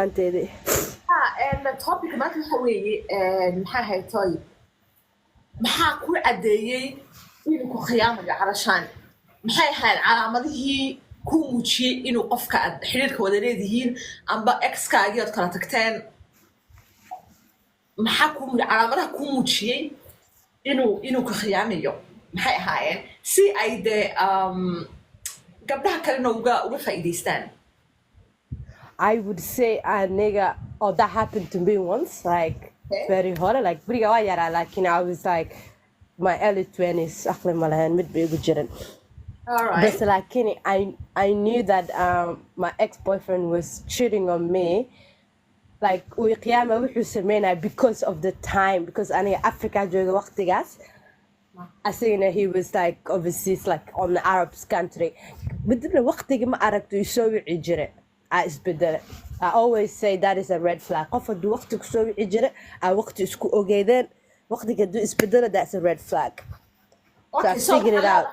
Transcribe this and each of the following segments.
anteedii and the topic maanta waxa weeye maxaa haytay maxaa ku cadeeyay inuu ku khiyaamayo calashaan maxay ahayd calaamadihii ku muujiyay inuu qofka aad xiriirka wada leedihiin amba ex-kaagii ood kala tagteen maxaa ku calaamadaha ku muujiyay inuu ku khiyaamayo maxay ahaayeen si ay dee gabdhaha kalena uga faa'iidaystaan. I would say nigga, oh, that happened to me once, like very hard. Like, like, you know, I was like my early 20s, All right. but like, I knew that my ex-boyfriend was cheating on me. Like, because of the time, because I Africa during the I think he was like overseas, like on the Arab country. But the وقتي ما أردت يسوي إجراء. I always say that is a red flag. قفد وقتك سوي إجراء. وقت يسكو أوجيدين. وقتك يدو إسبدلة, that's a red flag. Okay, so I figured it out.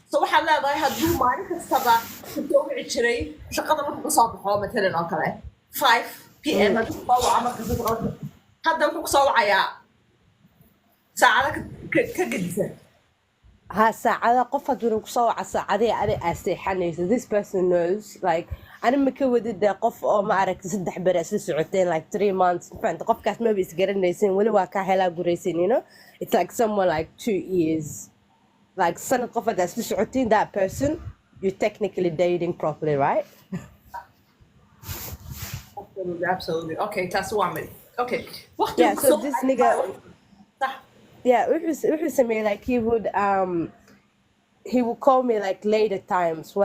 So waxaa leedahay hadduu maalin kastaba soowici jiray shaqada markuu kasoo baxo matalan oo kale 5 PM hadduu soo waca marka hadda wuxuu kusoo wacayaa saacada ka gedisan. ساعة قفت ونقصوا ساعة أنا أستحني. So this person knows, like أنا مكودة ده قف أو ما أعرف تصدق برأس ساعتين like 3 months. فأنت قف كاس ما بيسجلن ليسين ولا واقع قريسين, you know. It's like someone like 2 years. Like سنة قفت أسد ساعتين, that person you're technically dating properly, right? Absolutely. Okay, that's one minute. Okay. Yeah, so this nigga. Yeah, which was me, like he would call me like later times. I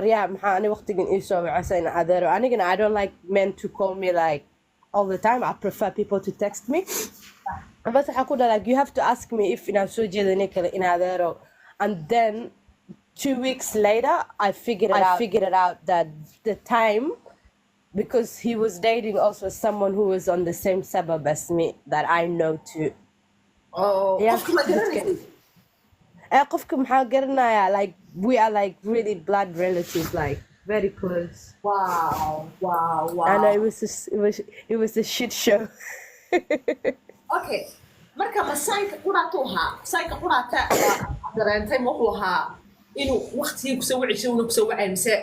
don't like men to call me like all the time. I prefer people to text me. But like you have to ask me if and then 2 weeks later I figured it out that the time, because he was dating also someone who was on the same suburb as me that I know too. Oh, yeah. Like we are like really blood relatives, like very close. Wow. And it was a shit show. Okay. Marka masayka quraata dareentay wuxuu ahaa inuu waqtiga ku soo wicisay uu ku soo wacay mise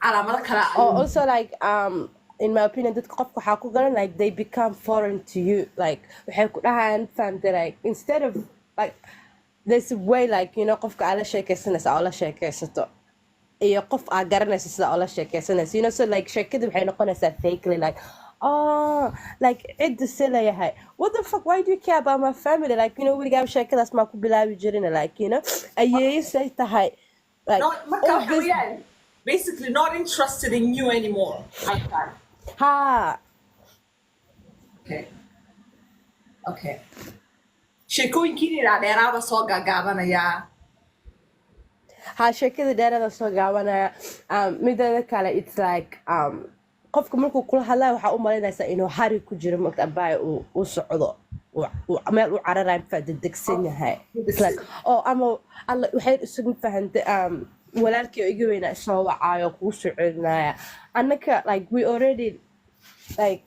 calaamado kala. Also like in my opinion, that like they become foreign to you. Like like instead of like there's a way, like, you know, you know, so like fakely like, oh, like what the fuck, why do you care about my family? Like, you know, we got like, you know, like basically not interested in you anymore. Okay. Sheekooyinkii dheeraaba soo gaagaabanaya. sheekada dheeraada soo gaabanaya. Midda kale, it's like qofka markuu kula hadlayo waxa u malaynaysaa inuu hari ku jiro marka abay uu socdo meel u cararayn fadadegsan yahay. It's like oh ama waxay isugu fahantay walaalkii igu weynaa soo wacaayo ku soo celinaya. Annaka like we already like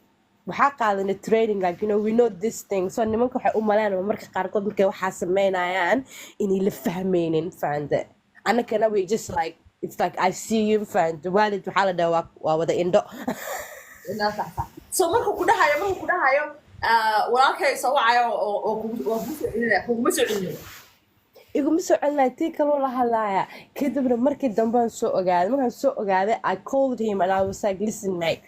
waxaa qaadanay training, like, you know, we know this thing. So nimanka waxay u malaynayaan marka qaarkood markay waxa sameynayaan inay la fahmeynin faande. Annakana we just like, it's like I see you faande waalid waxa la dhawa waa wada indho. So markuu ku dhahayo walaalkay soo wacayo oo kuma soo celinayo. iguma soo celinay tii kaloo la hadlaya. Kadibna markii dambe aan soo ogaaday, I called him and I was like, listen mate,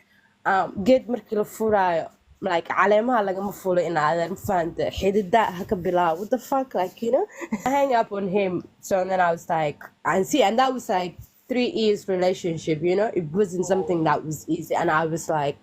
get markii la furaayo like caleemaha lagama fulo in aadan faanta xidida haka bilaa. What the fuck, like, you know. I hang up on him. So then I was like, and that was like 3 years relationship, you know. It wasn't something that was easy, and I was like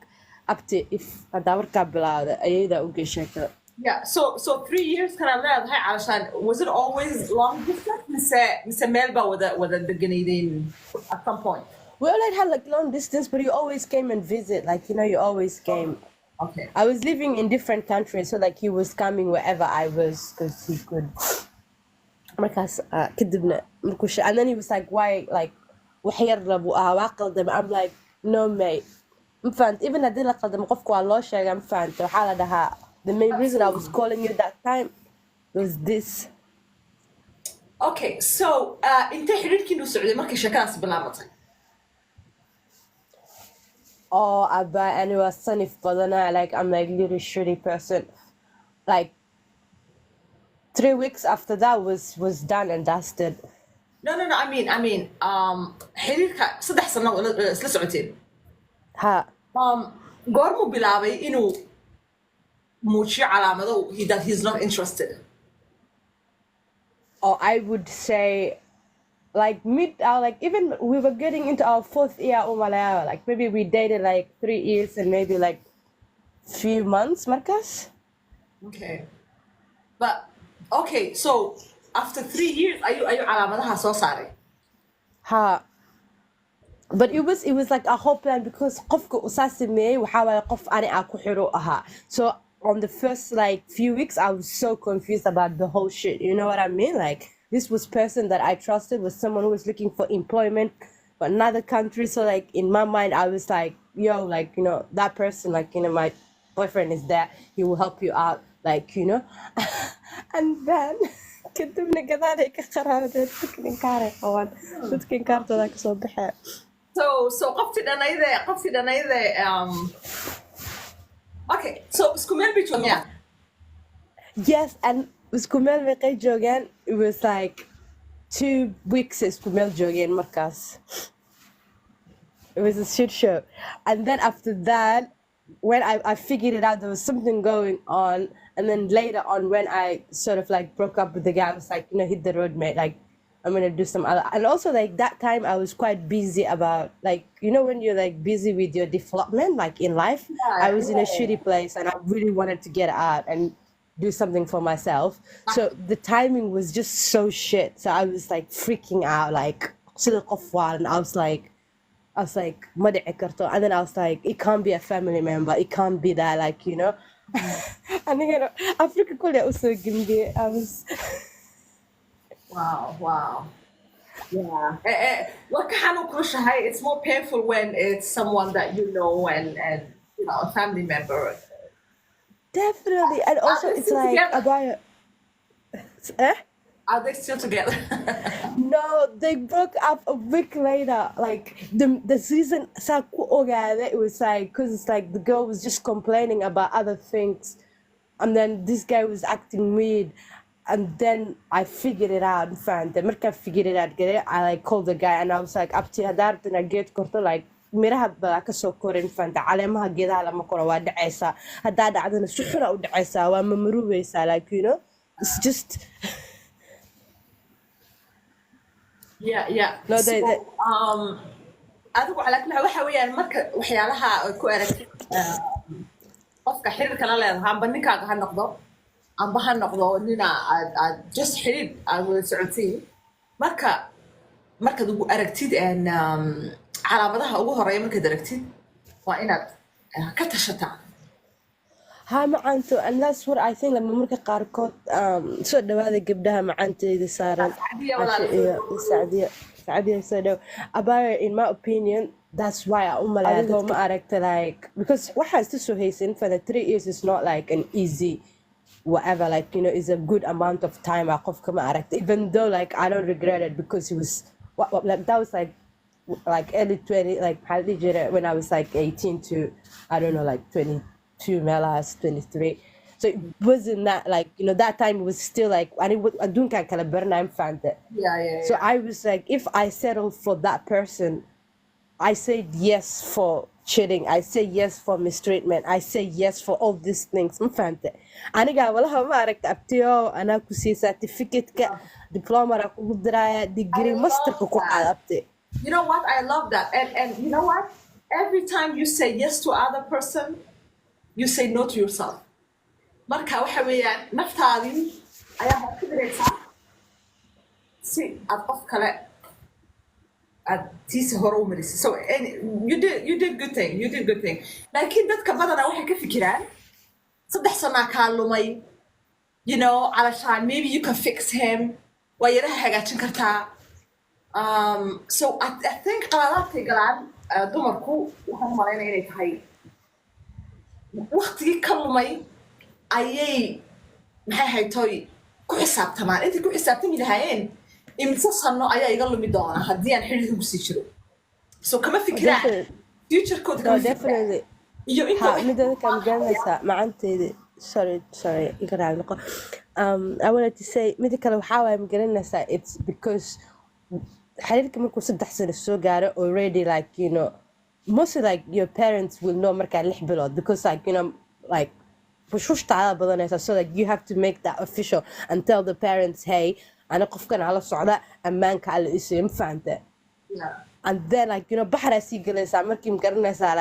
up to if adawarka bilaada ayada uga sheekada. Yeah, so 3 years kana leedahay calashaan. Was it always long distance mise meelba wada deganayeen at some point? We already had like long distance, but you always came and visit, like, you know, you always came. Okay. I was living in different countries, so like he was coming wherever I was because he could. And then he was like, why, like, I'm like, no mate, مفهمت even هدي لقدم قفك والله شيء مفهمت وحالة ده the main reason I was calling you that time was this. Okay, so انت حريركي سعودي markii sheekadaas bilaabatay. Oh, and it was sunny for the night. Like I'm like little shitty person. Like 3 weeks after that was done and dusted. No, I mean, حريرك 3 سنة isla socoteen. Ha. goormuu bilaabay inuu muujiyo calaamado that he's not interested. Or I would say like like even we were getting into our 4th year of Malaya. Like maybe we dated like 3 years and maybe like few months, Marcus. Okay. But okay, so after 3 years ayuu calaamadaha soo saaray. Ha. But it was like a whole plan because qofka usasimey waxa way qof ani aan ku xiro aha. So on the first like few weeks I was so confused about the whole shit. You know what I mean? Like this was person that I trusted was someone who was looking for employment for another country. So like in my mind I was like, yo, like, you know, that person, like, you know, my boyfriend is there, he will help you out, like, you know. And then كنتم نقدر هيك خرابة تكين كاره قوان تكين كارتو ذاك صباح. So قفتي دنايده okay, so isku meel bay joogaan. Yes, and isku meel meeqay joogaan. It was like 2 weeks isku meel joogeen markaas. It was a shit show. And then after that, when I figured it out, there was something going on. And then later on, when I sort of like broke up with the guy, I was like, you know, hit the road, mate. Like, I'm gonna do some other. And also, like that time, I was quite busy about, like, you know, when you're like busy with your development, like in life. I was in a shitty place, and I really wanted to get out and do something for myself. So the timing was just so shit. So I was like freaking out, like, and I was like, "Madi karto," and then I was like, "It can't be a family member. It can't be that, like, you know." And then, you know, Africa could also give me. I was. Wow. Yeah. What kind of kushahay? It's more painful when it's someone that you know and you know, a family member. Definitely, and also they it's still like together? about. Eh? Are they still together? No, they broke up a week later. Like the season it was like because it's like the girl was just complaining about other things, and then this guy was acting weird, and then I figured it out and found the America figured it out. I like called the guy and I was like up to hadar and I get korto like miraha baa ka soo korin fanta caleemaha geedaha lama koro waa dhacaysa hadaa dhacdana si xun u dhacaysa waa mamruubeysa like, you know, it's just. Yeah. No, so, adigu ala kala waxa weeyaan marka waxyaalaha ay ku aragtay qofka xiriirka la leedahay amba ninkaaga ha noqdo amba ha noqdo nina aad just xiriir aad wada socotiin markaad ugu aragtid calaamadaha ugu horeeya markaad aragtid waa inaad ka tashataa. Ha macanto, and that's what I think lama marka qaarkood soo dhawaada gabdhaha macanteeda saaran Saadiya so dhaw about in my opinion that's why I umaleeyo ma aragta like because waxa iska soo haysan for the 3 years is not like an easy whatever, like, you know, is a good amount of time qofka ma aragta even though like I don't regret it because it was like that was like early 20 like when I was like 18 to I don't know like 22 Melas 23. So it wasn't that like, you know, that time it was still like I don't kala barnaam fanta. Yeah. So I was like, if I settled for that person, I said yes for cheating, I say yes for mistreatment, I say yes for all these things. Fanta. Aniga walaha ma aragta abtiyo ana ku si certificate ka diploma ra ku diraya degree master ku qaadabte. You know what? I love that. And you know what? Every time you say yes to other person, you say no to yourself. Marka waxa weeyaan naftaadii ayaa ka diraysaa si aad qof kale aad tiisa hore u marisay. So and you did good thing. Laakiin dadka badanaa waxay ka fikiraan 3 sano ka lumay, you know, alashaan maybe you can fix him waa yaraha hagaajin kartaa. So I think qaladaadkay galaan dumarku waxaan u malaynaya inay tahay waqtigii ka lumay ayay maxay haytoy ku xisaabtamaan intii ku xisaabtami lahaayeen imise sano ayaa iga lumi doonaa haddii aan xidhiidh ugu sii jiro so kama fikiraan futurekooda kama fikiraan iyo inta midada kama garanaysaa macanteeda sorry iga raali noqo I wanted to say mida kale waxaa waaye ma garanaysaa it's because xiriirka markuu 3 sano soo gaaro already like you know mostly like your parents will know markaa 6 bilood because like you know like bushushtaada badanaysa so like you have to make that official and tell the parents hey ana qofkan ala socda ammaanka ala isii ma fahanta and then like you know baxra sii galaysaa markii ma garanaysaa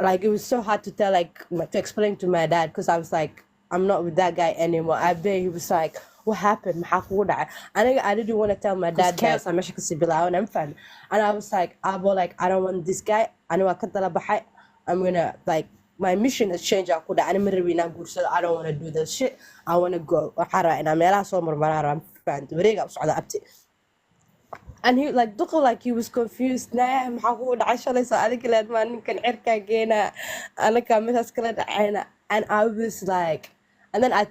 like it was so hard to tell like to explain to my dad because I was like I'm not with that guy anymore. I bet he was like what happened maxaa kugu dhacay aniga I didn't want to tell my dad that I'm meesha kasii bilaawan I'm fine and I was like I don't want this guy ani waa ka dala baxay I'm gonna like my mission has changed aku dhacay ani ma rabi inaan guursado I don't want to do this shit I want to go waxaa rabaa inaan meelaha soo marmaraaro I'm fine wareega u socda abti and he like duqo like he was confused nah maxaa kugu dhacay shalayso adiga leed maa ninkan cirkaa geena anaka meeshaas kala dhacayna and I was like and then I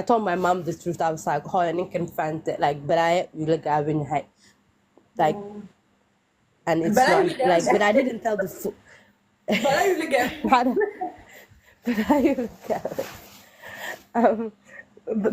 told my mom the truth I was like hooy ninkan fahante like balaayo wuu la gaaban yahay like and it's not like but I didn't tell the full balaayo la gaaban balaayo la gaaban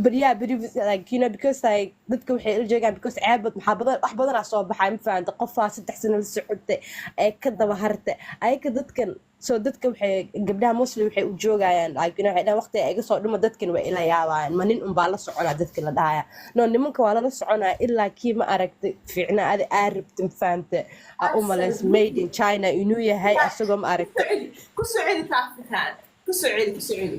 but yeah but it was like you know because like dadka waxay la joogaan because caabad maxaa badan wax badan soo baxay ma fahanto qofaa 3 sano la socotay ay ka daba hartay ayka dadkan so dadka waxay gabdhaha muslim waxay u joogayaan like you know waxay waqti ay iga soo dhimo dadkan way ila yaabaan ma nin un baa la soconaa dadka la dhahaya no nimanka waa la soconaa ilaa kii ma aragtay fiicna aad aaribtin fahamta u malays made in China inuu yahay asagoo ma aragtay ku soo celi taafkaan ku soo celi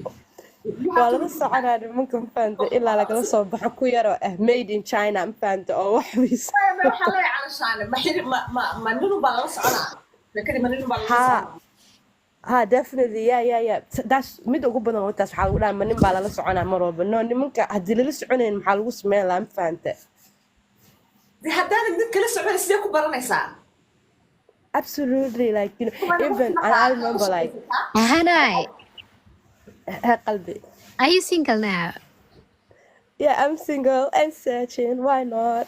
waa la soconaa nimanka fahamta ilaa lagala soo baxo ku yaro made in China fahamta oo wax wiis waxa la calashaan ma ninu baa la soconaa laakiin ma ninu baa la soconaa definitely yeah that's mid ugu badan wataas waxa lagu dhamaa nin baa la soconaa mar walba no nimanka hadii la soconayn maxaa lagu sameeyaa la fahamta haddaan mid kala soconay sidee ku baranaysaa absolutely like you know even and I remember like Hanai, qalbi are you single now? Yeah, I'm single and searching. Why not?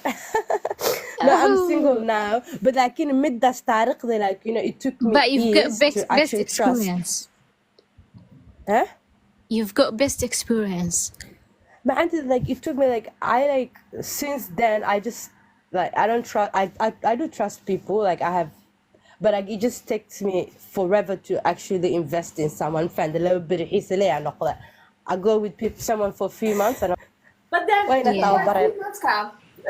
No, I'm single now. But like in mid that start, like you know, it took me But you've got years best to actually trust. experience. Huh? You've got best experience. But until like it took me like I like since then I just like I don't trust I do trust people like I have but like it just takes me forever to actually invest in someone find a little bit easily and all that. I go with someone for 3 months and but then why not Yeah.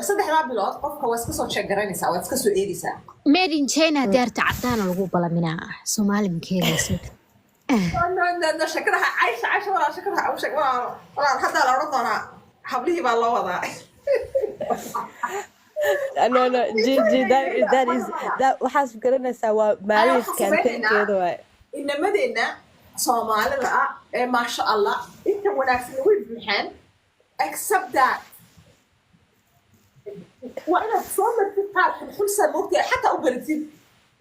saddexdaa bilood qofka waa iska soo check garanaysaa waa iska soo eegaysaa Made in China daarta cadaan lagu balaminaa Soomaali makeedaysa. no shakadaha Aisha wala shakadaha au shak wala hadda la oran doonaa hablihii baa loo wadaa no Gigi that is that waxaas garanaysaa waa marriage campaign-keeda waay inamadeenna Soomaalida ah ee maasha Allah inta wanaagsan way buuxaan except that وأنا صامر في قاعد كل سنة وقتي حتى أوبرتيد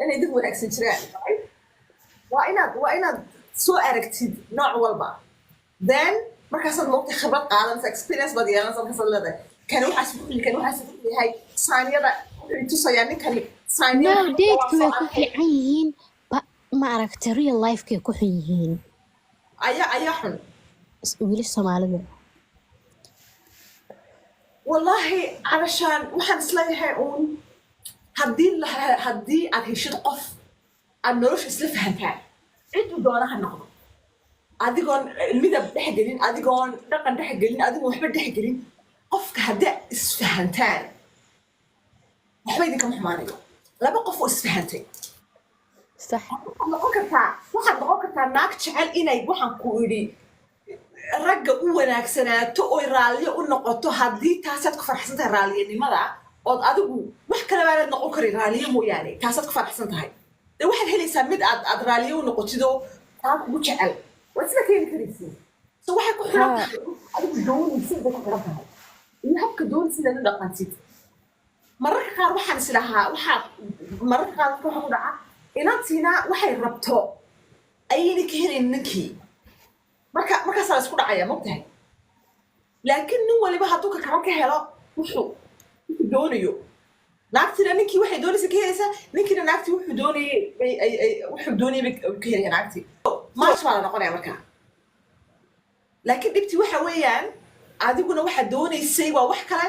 أنا يدق ونأكسن شراء وأنا سو أركتيد نوع والبا then مركز الوقت خبرت قاعدة experience بدي أنا صار كسر لذا كانوا حاسبوا لي هاي ثانية تصيرني كان ثانية No, date كوي كوحيين ما عرفت real life كي كوحيين. أيا حن ويلش Soomaaliga. والله علشان waxaan islayahay uun haddii aad heshid qof aad nolosha isla fahantaan ciduu doonaha noqdo adigoon midab dhexgelin adigoon dhaqan dhexgelin adigoon waxba dhexgelin qofka haddii isfahantaan waxba idinkama xumaanayo laba qof oo isfahantay صح waxaad noqon kartaa naag jecel inay waxaan ku idhi ragga u wanaagsanaato oo raaliyo u noqoto haddii taasaad ku faraxsan tahay raaliyanimada ood adigu wax kale baanad noqon karin raaliyo mooyaane taasaad ku faraxsan tahay dee waxaad helaysaa mid aad raaliyo u noqotidoo taa kugu jecel waad isla keeni karaysiin so waxay ku xiran tahay adigu doonaysid bay ku xiran tahay iyo habka doonaysid inaad u dhaqantid mararka qaar waxaan is lahaa mararka qaar waxa ku dhaca inantiina waxay rabto ayayna ka helin ninkii markaasaa la isku dhacaya mogtahay laakiin nin waliba hadduu ka kala ka helo wuxuu doonayo naagtina ninkii waxay doonaysa ka helaysaa ninkiina naagtii wuxuu doonayay bay ka helaya naagtii maash baa la noqonaya markaa laakiin dhibtii waxa weeyaan adiguna waxaa doonaysay waa wax kale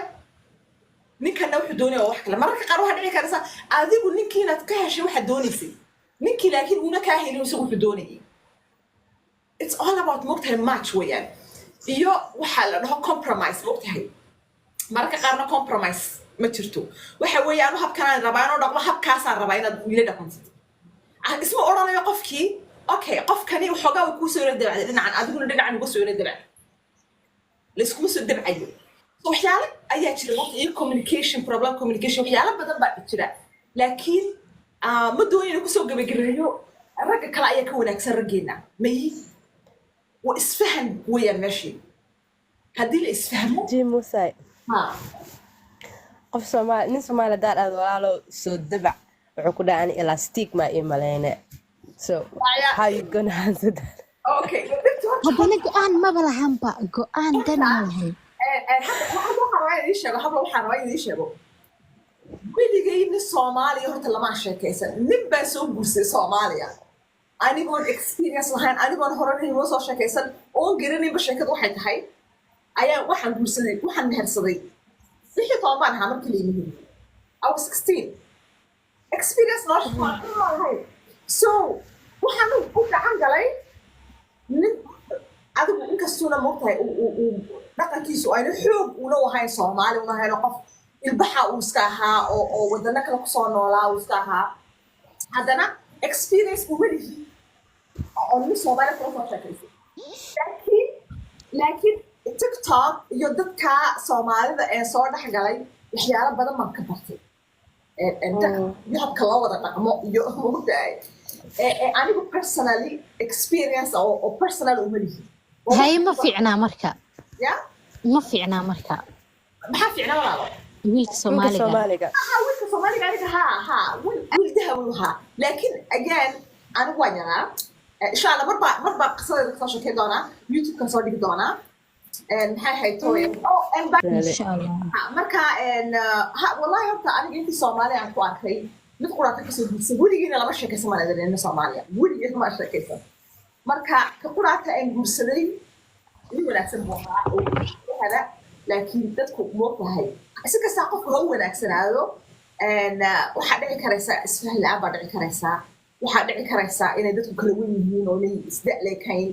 ninkana wuxuu doonaya waa wax kale mararka qaar waxaa dhici karaysa adigu ninkii inaad ka heshay waxaa doonaysay ninkii laakiin uuna kaa helin isagu wuxuu doonayay it's all about mogtahay match weeyaan iyo waxaa la dhaho compromise mogtahay mararka qaarna compromise ma jirto waxa weeyaan habkanaan rabaa inuu dhaqmo habkaasaan rabaa inaad ila dhaqantid isma odhanayo qofkii okay qofkani waxoogaa uu kuu soo yara dabacday dhinacan adiguna dhinacan uga soo yara dabacday laiskuma soo dabcayo waxyaalo ayaa jira waqti iyo communication waxyaalo badan baa jira laakiin ma doonin inuu kusoo gabagabeeyo ragga kale ayaa ka wanaagsan raggeena mayi waa isfahan weeyaan meeshii haddii la isfahmo G-Muse qof Soomaali nin Soomaali daad aad walaalo soo dabac wuxuu ku dhacan elastic ma imalayne so how you gonna answer that okay haddana go-aan maba lahanba go-aan dan ma lahayn waxaan rabaa idin sheego weligayna Soomaaliya horta lama sheekaysan nin baa soo guursay Soomaaliya anigoon experience lahayn anigoon horanay noo soo sheekaysan oon garanayba sheekadu waxay tahay ayaa waxaan guursaday waxaan mehersaday wixii toobaan ahaa markii la yimid I was 16 experience not lahayn so waxaan u gacan galay nin adigu inkastuuna mogtahay dhaqankiisu ayna xoog una wahayn Soomaali una hayno qof ilbaxa uu iska ahaa oo wadana kale kusoo noolaa uu iska ahaa haddana experience u welihi oo nin Soomaali kula soo sheekaysay laakiin TikTok iyo dadka Soomaalida ee soo dhexgalay waxyaalo badan baan ka bartay habka loo wada dhaqmo iyo mogtahay anigu personally experience oo personal u welihi hay ma fiicnaa marka ya ma fiicnaa marka maxaa fiicnaa walaalo wiilka Soomaaliga wiilka Soomaaliga aniga wiildaha wuu ahaa laakiin again anigu waan yaraa insha Allah marba qisadeeda kasoo sheekay doonaa YouTube kan soo dhigi doonaa maxay haytooy insha Allah marka wallahi horta aniga intii Soomaali aan ku arkay mid quraata kasoo guursay weligiina lama sheekaysan malayna Soomaaliya weligiina ma sheekaysan marka ka quraata aan guursaday in wanaagsan buu ahaa oo hada laakiin dadku moodahay si kasta qofku ha wanaagsanaado waxaa dhici karaysa isfahan la'aan baa dhici karaysa waxaa dhici karaysa inay dadku kala wen yihiin oo inay isda'leekayn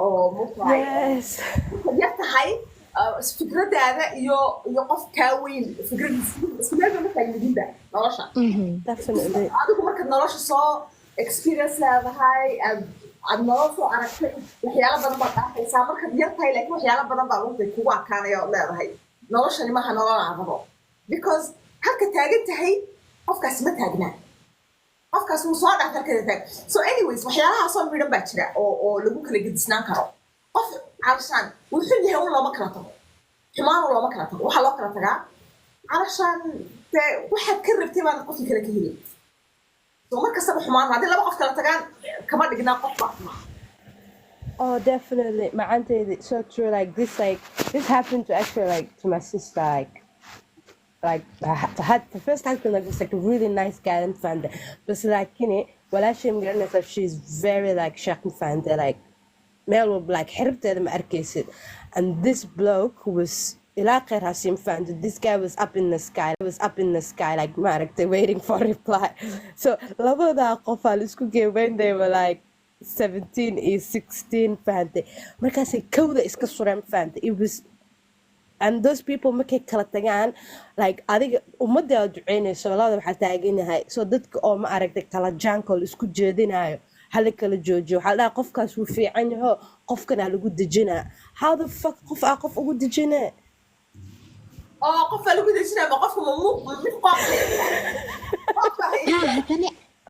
oo moodahay yar tahay fikradaada iyo qof kaa weyn fikradiisa isku meel ma taagnidiinba nolosha adigu markaad nolosha soo experience leedahay aad nolol soo aragtay waxyaalo badan baad dhaafaysaa markaad yar tahay laakiin waxyaalo badan baa waqti kugu adkaanaya oo leedahay noloshani maaha nolol aan rabo because halka taagan tahay qofkaas ma taagnaa qofkaas wuu soo dhaaf halkada taag so anyways waxyaalahaasoo midhan baa jira oo lagu kala gedisnaan karo qof calashaan wuxuu yahay un looma kala tago xumaan looma kala tago waxaa loo kala tagaa calashaan waxaad ka rabtay baan qofkii kale ka helay so markastaba xumaan haddii laba qof kala tagaan kama dhignaa qof baa xumaan Oh, definitely. My auntie, so true. This happened to actually to my sister. I had the first husband was a really nice guy and fan. But well, actually, she's very shocking fan. Male will herbed them arcade, and this bloke was. This guy was up in the sky. Waiting for a reply. So, love that couple when they were 17 is 16 fahantay markaasay kowda iska sureen fahantay it was and those people markay kala tagaan adiga ummadda aad duceynayso labada waxaa taaganahay so dadka oo ma aragtay kala jaankool isku jeedinayo hala kala joojiyo waxaa dhaha qofkaas wuu fiican yaho qofkana lagu dejinaa how the fuck qof ugu dejinaa qof lagu dejinaa ma qofka mid qof